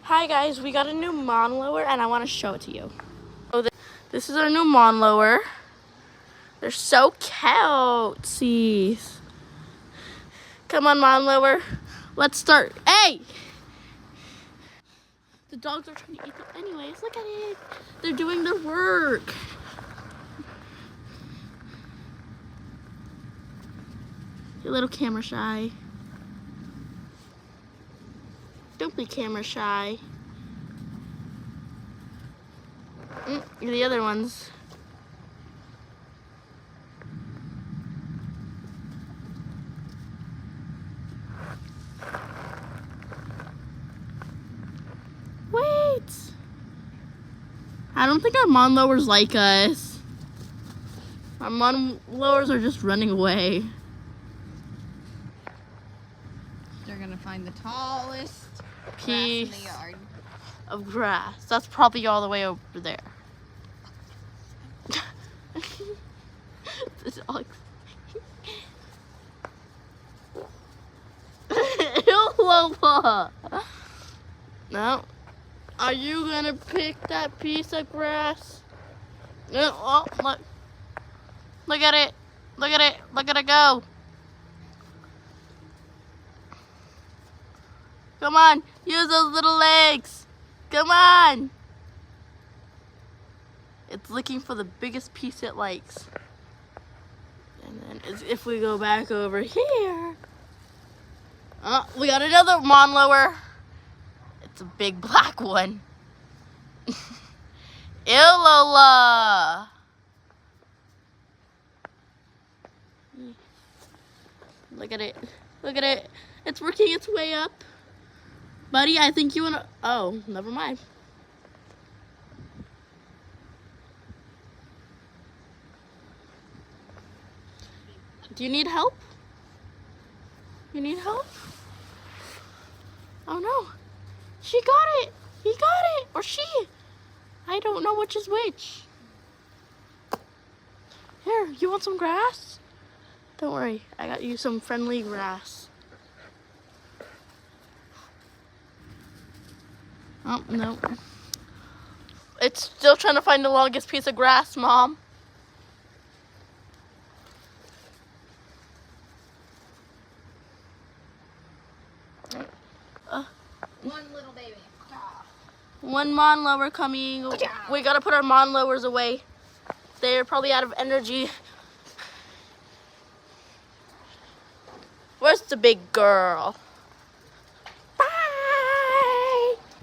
Hi guys, we got a new mower and I want to show it to you. This is our new mower. They're so cute. Come on, mower. Let's start. Hey! The dogs are trying to eat them anyways. Look at it. They're doing their work. You're a little camera shy. Don't be camera shy. The other ones. Wait. I don't think our mowers like us. Our mowers are just running away. They're gonna find the tallest piece grass in the yard. Of grass. That's probably all the way over there. The dogs. Lola. No. Are you gonna pick that piece of grass? No. Oh, look. Look at it. Look at it. Look at it go. Come on. Use those little legs. Come on. It's looking for the biggest piece it likes. And then if we go back over here. Oh, we got another mower. It's a big black one. Ew, Lola. Look at it. Look at it. It's working its way up. Buddy, I think you want to... Oh, never mind. Do you need help? You need help? Oh, no. She got it. He got it. Or she. I don't know which is which. Here, you want some grass? Don't worry. I got you some friendly grass. Oh, no. It's still trying to find the longest piece of grass, Mom. One little baby. One mower coming. We gotta put our mowers away. They're probably out of energy. Where's the big girl?